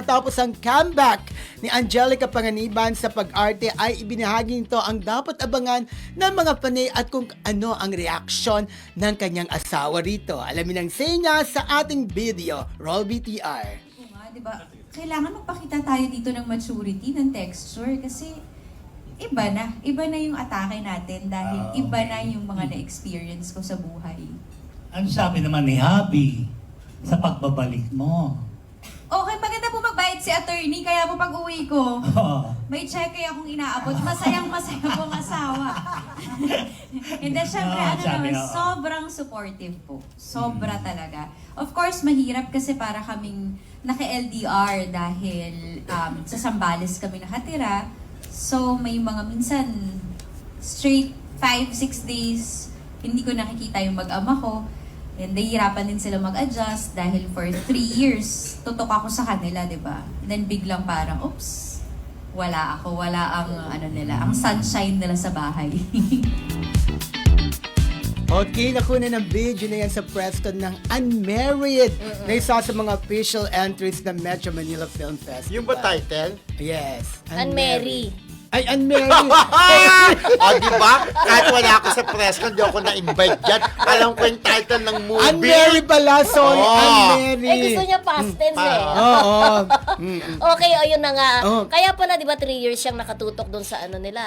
matapos ang comeback ni Angelica Panganiban sa pag-arte ay ibinahagi nito ang dapat abangan ng mga panay at kung ano ang reaksyon ng kanyang asawa rito. Alamin ang say niya sa ating video. Roll BTR. Oo nga, di ba? Kailangan magpakita tayo dito ng maturity, ng texture kasi iba na yung atake natin dahil iba na yung mga na-experience ko sa buhay. Ang sabi naman ni Habi sa pagbabalik mo. Okay, maganda po magbayad si attorney, kaya po pag-uwi ko, may cheque akong inaabot. Masayang-masaya po ang asawa. Hindi, syempre, sobrang supportive po. Sobra talaga. Of course, mahirap kasi para kaming naka-LDR dahil sa Zambales kami nakatira. So, may mga minsan, straight 5-6 days, hindi ko nakikita yung mag-ama ko. And nahihirapan din sila mag-adjust dahil for 3 years, tutok ako sa kanila, di ba? Then biglang parang, oops, wala ang ang sunshine nila sa bahay. Okay, nakuha ng video na yan sa Preston ng Unmarried na isa sa mga official entries ng Metro Manila Film Festival. Yung ba title? Yes. Unmarried. Ay, Unmarried. O, di ba? Kahit wala ako sa press con, di ako na-invite dyan. Alam ko yung title ng movie. Unmarried pala, sorry. Unmarried. Eh, gusto niya past tense Oo. Okay, ayun na nga. Oh. Kaya pala, di ba, 3 years siyang nakatutok doon sa nila,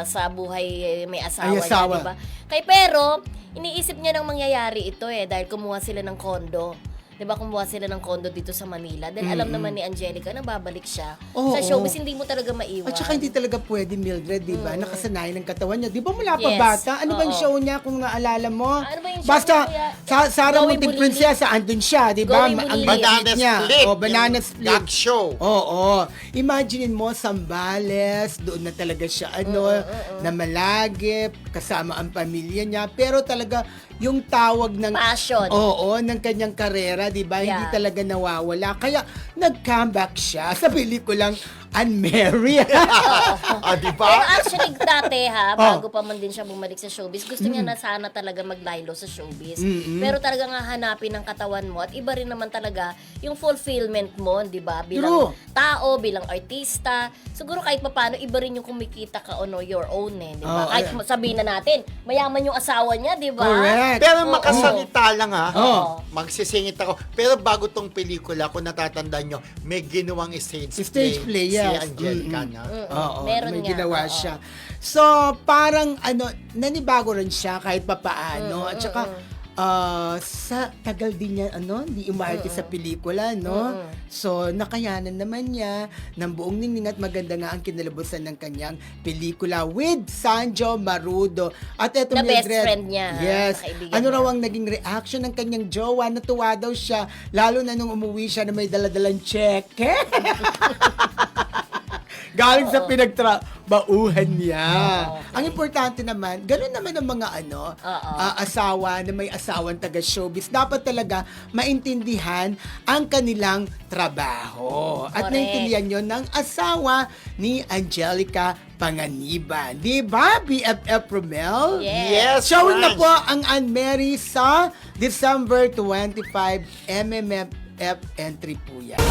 sa buhay may asawa, Ay, asawa. niya, di ba? Pero, iniisip niya nang mangyayari ito dahil kumuha sila ng kondo. Di ba, kumuha sila ng kondo dito sa Manila. Dahil alam naman ni Angelica na babalik siya sa showbiz, hindi mo talaga maiwan. At saka hindi talaga pwede, Mildred, di ba? Nakasanayan ng katawan niya. Di ba mula pa Yes. bata? Ano ba yung show niya kung naalala mo? Ano ba yung show Basta, niya? Sarah Going Munting Bulili. Prinsesa, andun siya, di ba? Going Ang Bulili. Banana bibig niya. Split. O, Banana yung Split. gag show. Oo. Imagine mo, Zambales, doon na talaga siya, na malagip, kasama ang pamilya niya. Pero talaga, yung tawag ng Passion. Oo, ng kanyang karera, 'di ba? Hindi Yeah. talaga nawawala. Kaya nag-comeback siya sa pelikulang Unmarried. Di Pero ba? actually, dati bago pa man din siya bumalik sa showbiz, gusto niya na sana talaga maglaylo sa showbiz. Pero talaga nga hanapin ng katawan mo at iba rin naman talaga yung fulfillment mo, di ba? Bilang tao, bilang artista. Siguro kahit papaano, iba rin yung kumikita ka on your own di ba? Kahit sabihin na natin, mayaman yung asawa niya, di ba? Correct. Pero makasalita lang Oo. magsisingit ako. Pero bago tong pelikula, kung natatandaan nyo, may ginawang stage play yes. si Angelica na. Oo, Meron may nga, ginawa oo. siya. So, parang nanibago rin siya kahit papaano. At saka, sa tagal din niya, hindi umarte sa pelikula, no? So, nakayanan naman niya ng buong ningning at maganda nga ang kinalabasan ng kanyang pelikula with Sanjo Marudo. At eto, Na best Mildred, friend niya, yes. kaibigan Ano niya. raw ang naging reaction ng kanyang jowa? Natuwa daw siya, lalo na nung umuwi siya na may daladalang cheque. Galing sa pinagtrabauhan niya. Ang importante naman, gano'n naman ang mga asawa na may asawang taga-showbiz. Dapat talaga maintindihan ang kanilang trabaho. At Correct. naintindihan yun ng asawa ni Angelica Panganiban. Di ba, BFF Romel? Yes. Showing na Franz. po ang Unmarried sa December 25, MMFF entry po yan.